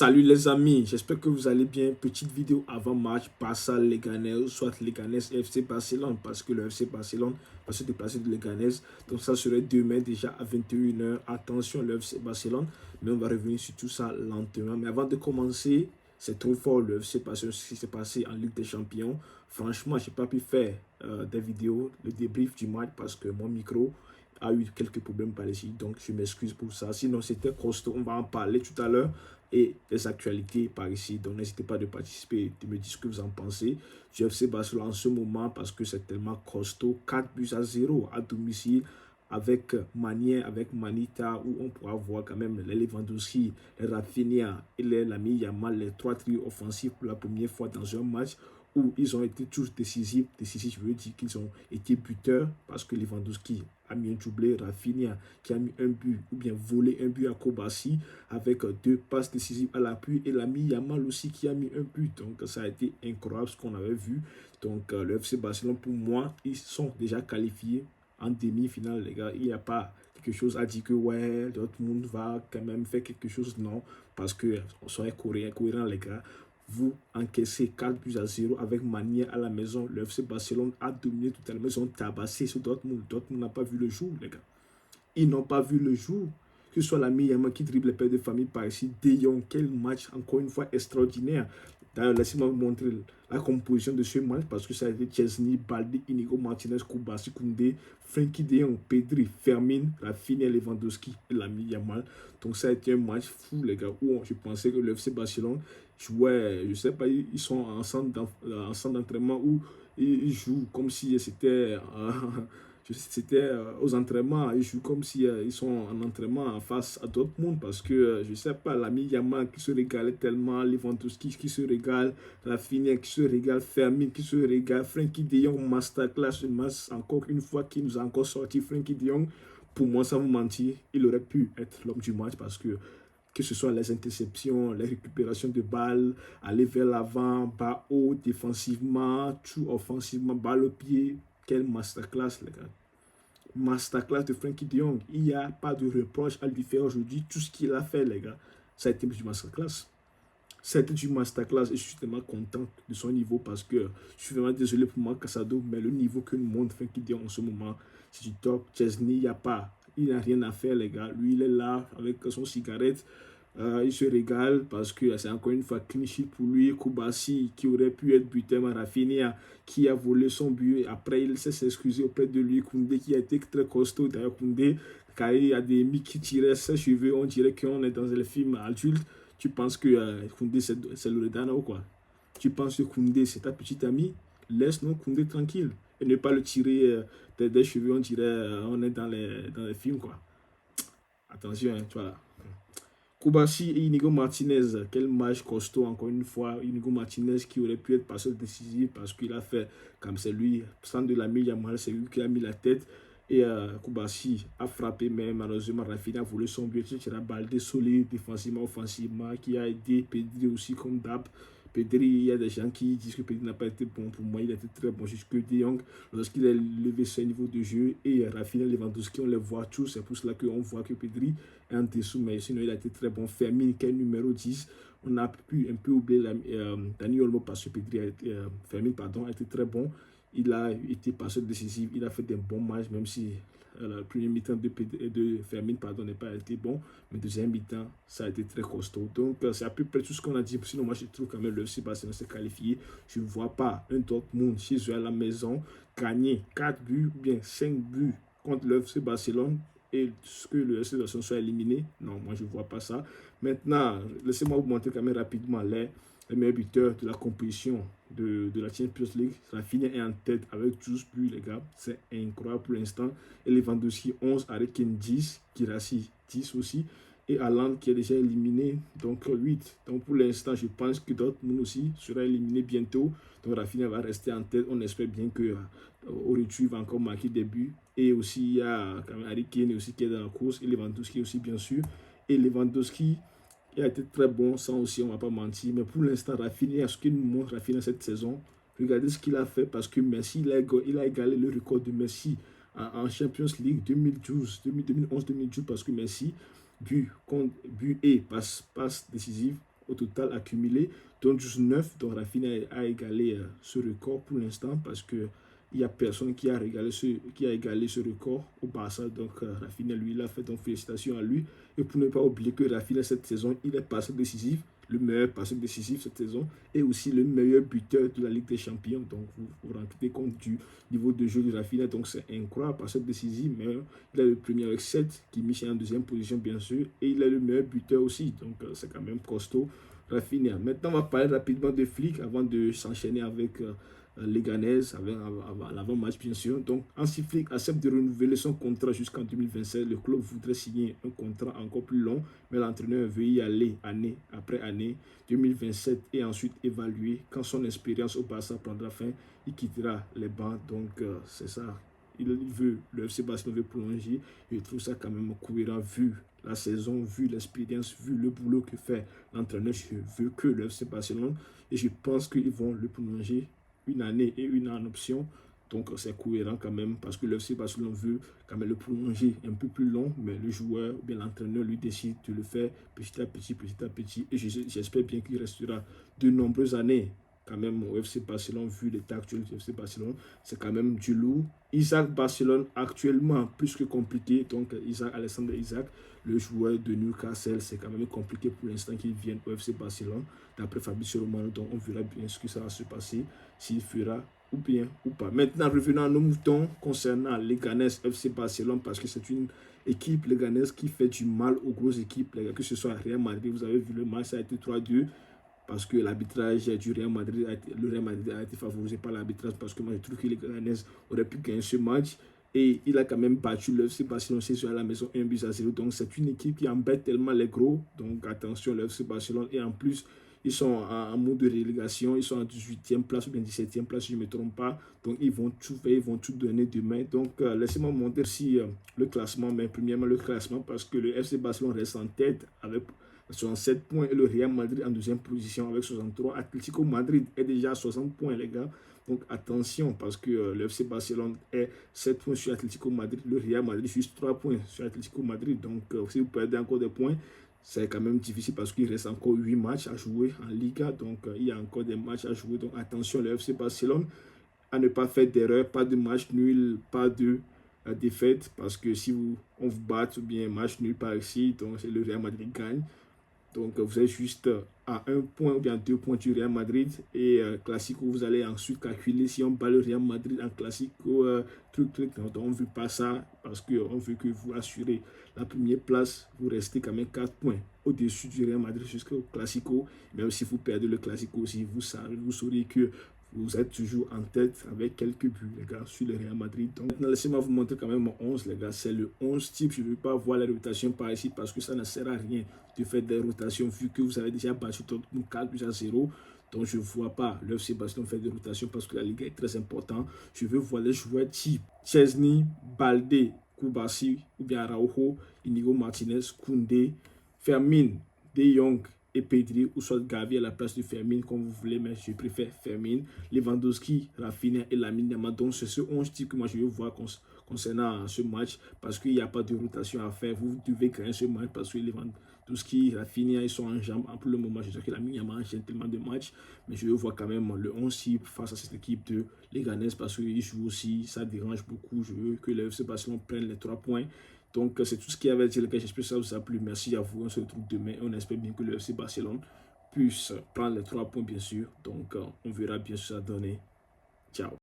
Salut les amis, j'espère que vous allez bien. Petite vidéo avant match, Barça Leganés, soit Leganés FC Barcelone, parce que le FC Barcelone va se déplacer de Leganés. Donc ça serait demain déjà à 21 h. Attention le FC Barcelone, mais on va revenir sur tout ça lentement. Mais avant de commencer, c'est trop fort le FC Barcelone, ce qui s'est passé en Ligue des Champions. Franchement, je n'ai pas pu faire des vidéos, le débrief du match parce que mon micro a eu quelques problèmes par ici, donc je m'excuse pour ça. Sinon, c'était costaud, on va en parler tout à l'heure et des actualités par ici. Donc, n'hésitez pas de participer, de me dire ce que vous en pensez du FC Barcelone en ce moment parce que c'est tellement costaud. 4-0 à domicile avec Manier, avec Manita, où on pourra voir quand même les Lewandowski, les Rafinha et les Lamine Yamal, les trois trios offensifs pour la première fois dans un match où ils ont été tous décisifs. Décisifs, je veux dire qu'ils ont été buteurs parce que Lewandowski a mis un doublé, Rafinha qui a mis un but ou bien volé un but à Kobasi avec deux passes décisives à l'appui et l'ami Yamal aussi qui a mis un but. Donc ça a été incroyable ce qu'on avait vu. Donc le FC Barcelone pour moi, ils sont déjà qualifiés en demi-finale les gars. Il n'y a pas quelque chose à dire que ouais, Dortmund va quand même faire quelque chose. Non, parce que on serait cohérent les gars. Vous encaissez 4-0 avec Manier à la maison. Le FC Barcelone a dominé totalement. Ils ont tabassé sur Dortmund. Dortmund n'a pas vu le jour, les gars. Ils n'ont pas vu le jour. Que ce soit l'ami Yaman qui dribble les pères de famille par ici. De Jong, quel match encore une fois extraordinaire. D'ailleurs, laissez-moi vous montrer la composition de ce match parce que ça a été Chesney, Baldi, Inigo Martinez, Koubasi, Koundé, Frenkie de Jong, Pedri, Fermin, Rafinha, Lewandowski et l'ami Yamal. Donc ça a été un match fou les gars où je pensais que le FC Barcelone jouait, je sais pas, ils sont en centre d'entraînement où ils jouent comme si c'était aux entraînements, ils jouent comme si ils sont en entraînement face à d'autres mondes parce que je sais pas, l'ami Yamal qui se régalait tellement, Lewandowski qui se régale, Rafinha qui se régale, Fermin qui se régale, Frenkie de Jong masterclass, encore une fois qui nous a encore sorti Frenkie de Jong. Pour moi, sans vous mentir, il aurait pu être l'homme du match parce que ce soit les interceptions, les récupérations de balles, aller vers l'avant, bas haut, défensivement, tout offensivement, balle au pied. Quelle masterclass, les gars. Masterclass de Frenkie de Jong. Il n'y a pas de reproche à lui faire aujourd'hui. Tout ce qu'il a fait, les gars, ça a été du masterclass. C'était du masterclass et je suis tellement content de son niveau parce que je suis vraiment désolé pour moi, Casado, mais le niveau que nous montre Frenkie de Jong en ce moment, c'est du top. Chesney, il n'y a pas. Il n'a rien à faire, les gars. Lui, il est là avec son cigarette. Il se régale parce que c'est encore une fois clean sheet pour lui. Koubasi qui aurait pu être buteur, Rafinha qui a volé son but. Après, il s'est excusé auprès de lui. Koundé qui a été très costaud. D'ailleurs, Koundé, car il y a des mecs qui tiraient ses cheveux, on dirait qu'on est dans le film adulte. Tu penses que Koundé c'est Loredana ou quoi? Tu penses que Koundé c'est ta petite amie? Laisse non Koundé tranquille. Et ne pas le tirer des cheveux, on dirait on est dans les films quoi. Attention, hein, tu vois. Koubasi et Inigo Martinez, quel match costaud encore une fois. Inigo Martinez qui aurait pu être passeur décisif parce qu'il a fait comme c'est lui, sans de la Yamal, c'est lui qui a mis la tête. Et Koubasi a frappé, mais malheureusement Rafinha a volé son but. Il a baldé solide, défensivement, offensivement, qui a aidé Pedri aussi comme d'hab. Pedri, il y a des gens qui disent que Pedri n'a pas été bon. Pour moi, il a été très bon jusque De Jong lorsqu'il a levé ce niveau de jeu. Et Rafinha, Lewandowski, on les voit tous. C'est pour cela qu'on voit que Pedri est en dessous. Mais sinon, il a été très bon. Fermin, qui est numéro 10. On a pu un peu oublier Dani Olmo parce que Pedri Fermin, pardon, a été très bon. Il a été passeur décisif. Il a fait des bons matchs, même si le premier mi-temps de Fermin n'a pas été bon, mais deuxième mi-temps, ça a été très costaud. Donc, c'est à peu près tout ce qu'on a dit. Sinon, moi, je trouve quand même le FC Barcelone s'est qualifié. Je ne vois pas un Dortmund chez eux à la maison gagner 4 buts ou bien 5 buts contre le FC Barcelone et que le FC Barcelone soit éliminé. Non, moi, je ne vois pas ça. Maintenant, laissez-moi vous montrer quand même rapidement les meilleurs buteurs de la compétition de la Champions League. Rafinha est en tête avec 12 buts, les gars. C'est incroyable pour l'instant. Et Lewandowski 11, Harry 10, Guirassy 10 aussi. Et Haaland qui est déjà éliminé, donc 8. Donc pour l'instant, je pense que Dortmund aussi sera éliminé bientôt. Donc Rafinha va rester en tête. On espère bien que au retour, il va encore marquer des buts. Et aussi, il y a Harry Kane aussi qui est dans la course. Et Lewandowski aussi, bien sûr. Et Lewandowski, il a été très bon, ça aussi, on ne va pas mentir. Mais pour l'instant, Rafinha, ce qu'il nous montre Rafinha cette saison, regardez ce qu'il a fait parce que Messi, il a égalé le record de Messi en Champions League 2011-2012 parce que Messi, but et passe décisive, au total accumulés, dont juste 9. Donc Rafinha a égalé ce record pour l'instant parce que il n'y a personne qui a égalé ce record au Barça. Donc Rafinha, lui, l'a fait. Donc félicitations à lui. Et pour ne pas oublier que Rafinha, cette saison, il est passeur décisif, le meilleur passeur décisif cette saison, et aussi le meilleur buteur de la Ligue des Champions. Donc vous vous rendez compte du niveau de jeu de Rafinha. Donc c'est incroyable, passeur décisif, mais il est le premier avec 7, Kimmich est en deuxième position bien sûr, et il est le meilleur buteur aussi. Donc c'est quand même costaud, Rafinha. Maintenant, on va parler rapidement de Flick avant de s'enchaîner avec Leganés, avant l'avant-match bien sûr. Donc, Hansi Flick accepte de renouveler son contrat jusqu'en 2027. Le club voudrait signer un contrat encore plus long, mais l'entraîneur veut y aller année après année, 2027, et ensuite évaluer. Quand son expérience au Barça prendra fin, il quittera les bancs. Donc, c'est ça. Le FC Barcelone veut prolonger. Je trouve ça quand même cohérent vu la saison, vu l'expérience, vu le boulot que fait l'entraîneur. Je veux que le FC Barcelone, et je pense qu'ils vont le prolonger une année et une en option. Donc c'est cohérent quand même parce que le FC Barcelone veut quand même le prolonger un peu plus long, mais le joueur ou bien l'entraîneur lui décide de le faire petit à petit, petit à petit. Et j'espère bien qu'il restera de nombreuses années quand même au FC Barcelone, vu l'état actuel du FC Barcelone. C'est quand même du lourd. Isaac Barcelone actuellement plus que compliqué. Donc Alexander Isaac, le joueur de Newcastle, c'est quand même compliqué pour l'instant qu'il vienne au FC Barcelone. D'après Fabrizio Romano, donc on verra bien ce que ça va se passer, s'il fera ou bien ou pas. Maintenant, revenons à nos moutons concernant Leganés FC Barcelone, parce que c'est une équipe Leganés qui fait du mal aux grosses équipes, que ce soit Real Madrid. Vous avez vu le match, ça a été 3-2 parce que l'arbitrage du Real Madrid, le Real Madrid a été favorisé par l'arbitrage, parce que moi je trouve que Leganés aurait pu gagner ce match. Et il a quand même battu le FC Barcelone à la maison 1-0. Donc c'est une équipe qui embête tellement les gros. Donc attention, le FC Barcelone. Et en plus, ils sont en mode de relégation. Ils sont en 18e place ou bien 17e place, si je ne me trompe pas. Donc ils vont tout faire, ils vont tout donner demain. Donc laissez-moi montrer si le classement. Mais premièrement, le classement, parce que le FC Barcelone reste en tête avec 67 points et le Real Madrid en deuxième position avec 63. Atlético Madrid est déjà à 60 points, les gars. Donc attention, parce que le FC Barcelone est 7 points sur Atlético Madrid, le Real Madrid juste 3 points sur Atlético Madrid. Donc si vous perdez encore des points, c'est quand même difficile parce qu'il reste encore 8 matchs à jouer en Liga. Donc il y a encore des matchs à jouer. Donc attention, le FC Barcelone, à ne pas faire d'erreur, pas de match nul, pas de défaite. Parce que si on vous bat ou bien match nul par ici, donc le Real Madrid gagne. Donc vous êtes juste à 1 point ou bien 2 points du Real Madrid. Et Classico, vous allez ensuite calculer si on bat le Real Madrid en Classico, Donc on ne veut pas ça, parce qu'on veut que vous assurez la première place. Vous restez quand même 4 points au-dessus du Real Madrid jusqu'au Classico. Même si vous perdez le Classico aussi, vous saurez que vous êtes toujours en tête avec quelques buts, les gars, sur le Real Madrid. Donc, maintenant, laissez-moi vous montrer quand même mon 11, les gars. C'est le 11 type. Je ne veux pas voir les rotations par ici parce que ça ne sert à rien de faire des rotations vu que vous avez déjà battu Dortmund 4-0. Donc, je ne vois pas le FC Barcelone faire des rotations parce que la Ligue est très importante. Je veux voir les joueurs type Chesney, Balde, Koubassi ou bien Araujo, Inigo Martinez, Koundé, Fermin, De Jong et Pedri, ou soit Gavi à la place de Fermin, comme vous voulez, mais je préfère Fermin, Lewandowski, Rafinha et Lamine Yamal. Donc c'est ce 11 type que moi je veux voir concernant ce match, parce qu'il n'y a pas de rotation à faire. Vous devez gagner ce match parce que Lewandowski, Rafinha, ils sont en jambes pour le moment. Je sais que Lamine Yamal enchaîne tellement de matchs, mais je veux voir quand même le 11 type face à cette équipe de Leganés, parce qu'ils jouent aussi, ça dérange beaucoup. Je veux que le FC Barcelone prenne les 3 points. Donc, c'est tout ce qu'il y avait à dire, les gars. J'espère que ça vous a plu. Merci à vous. On se retrouve demain. On espère bien que le FC Barcelone puisse prendre les 3 points, bien sûr. Donc, on verra bien ce que ça donne. Ciao.